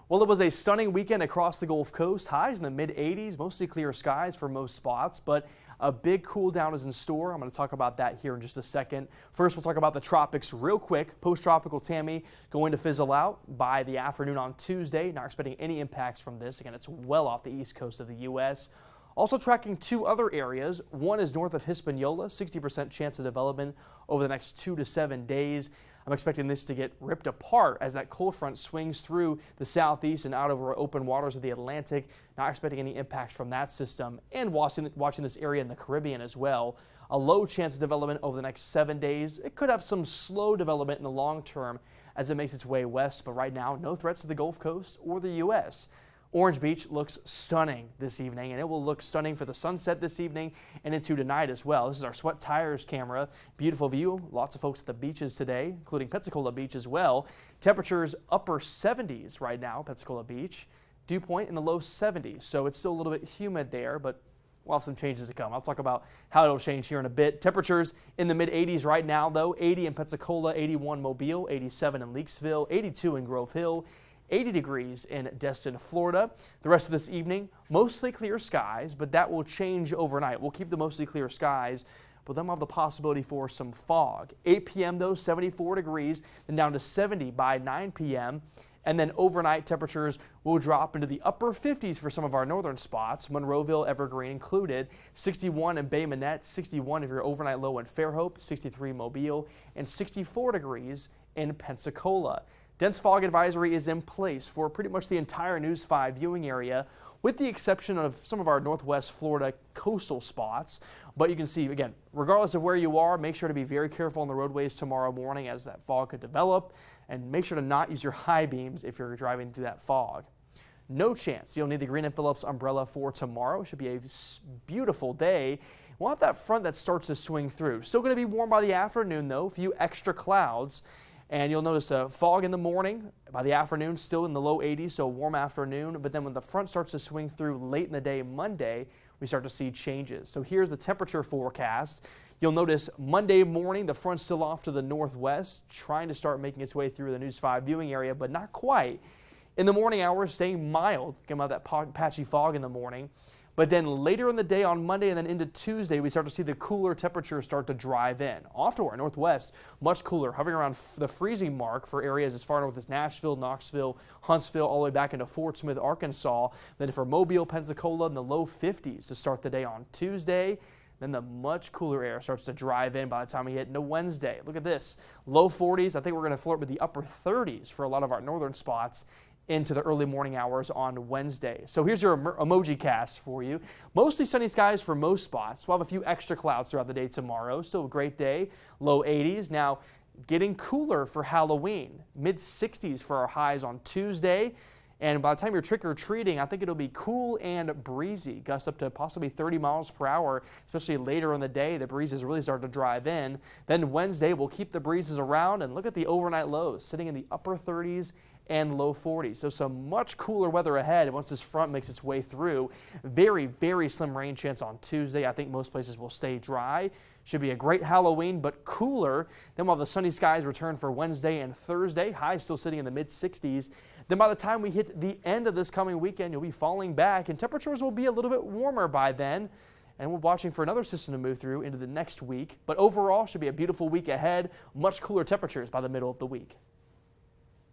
Well, it was a stunning weekend across the Gulf Coast. Highs in the mid-80s, mostly clear skies for most spots, but a big cool down is in store. I'm going to talk about that here in just a second. First, we'll talk about the tropics real quick. Post-tropical Tammy going to fizzle out by the afternoon on Tuesday. Not expecting any impacts from this. Again, it's well off the east coast of the U.S. Also tracking two other areas. One is north of Hispaniola, 60% chance of development over the next 2 to 7 days. I'm expecting this to get ripped apart as that cold front swings through the southeast and out over open waters of the Atlantic. Not expecting any impacts from that system, and watching this area in the Caribbean as well. A low chance of development over the next 7 days. It could have some slow development in the long term as it makes its way west, but right now no threats to the Gulf Coast or the U.S. Orange Beach looks stunning this evening, and it will look stunning for the sunset this evening and into tonight as well. This is our Sweat Tires camera. Beautiful view. Lots of folks at the beaches today, including Pensacola Beach as well. Temperatures upper 70s right now, Pensacola Beach. Dew point in the low 70s, so it's still a little bit humid there, but we'll have some changes to come. I'll talk about how it'll change here in a bit. Temperatures in the mid-80s right now, though. 80 in Pensacola, 81 Mobile, 87 in Leakesville, 82 in Grove Hill, 80 degrees in Destin, Florida. The rest of this evening, mostly clear skies, but that will change overnight. We'll keep the mostly clear skies, but then we'll have the possibility for some fog. 8 p.m. though, 74 degrees, then down to 70 by 9 p.m. And then overnight temperatures will drop into the upper 50s for some of our northern spots, Monroeville, Evergreen included, 61 in Bay Minette, 61 if you're overnight low in Fairhope, 63 Mobile, and 64 degrees in Pensacola. Dense fog advisory is in place for pretty much the entire News 5 viewing area, with the exception of some of our northwest Florida coastal spots. But you can see, again, regardless of where you are, make sure to be very careful on the roadways tomorrow morning as that fog could develop, and make sure to not use your high beams if you're driving through that fog. No chance you'll need the Green and Phillips umbrella for tomorrow. It should be a beautiful day. We'll have that front that starts to swing through. Still going to be warm by the afternoon, though. A few extra clouds. And you'll notice a fog in the morning. By the afternoon, still in the low 80s, so a warm afternoon. But then when the front starts to swing through late in the day, Monday, we start to see changes. So here's the temperature forecast. You'll notice Monday morning, the front's still off to the northwest, trying to start making its way through the News 5 viewing area, but not quite. In the morning hours, staying mild, getting out that patchy fog in the morning. But then later in the day on Monday and then into Tuesday, we start to see the cooler temperatures start to drive in. Off to our northwest, much cooler, hovering around the freezing mark for areas as far north as Nashville, Knoxville, Huntsville, all the way back into Fort Smith, Arkansas. Then for Mobile, Pensacola, in the low 50s to start the day on Tuesday. Then the much cooler air starts to drive in by the time we hit into Wednesday. Look at this, low 40s. I think we're going to flirt with the upper 30s for a lot of our northern spots into the early morning hours on Wednesday. So here's your emoji cast for you. Mostly sunny skies for most spots. We'll have a few extra clouds throughout the day tomorrow. Still a great day, low 80s. Now getting cooler for Halloween, mid 60s for our highs on Tuesday. And by the time you're trick-or-treating, I think it'll be cool and breezy. Gusts up to possibly 30 miles per hour, especially later in the day. The breezes really start to drive in. Then Wednesday, we'll keep the breezes around, and look at the overnight lows, sitting in the upper 30s and low 40s. So some much cooler weather ahead once this front makes its way through. Very, very slim rain chance on Tuesday. I think most places will stay dry. Should be a great Halloween, but cooler. Then we'll have the sunny skies return for Wednesday and Thursday. Highs still sitting in the mid-60s. Then by the time we hit the end of this coming weekend, you'll be falling back, and temperatures will be a little bit warmer by then. And we're watching for another system to move through into the next week. But overall, should be a beautiful week ahead. Much cooler temperatures by the middle of the week.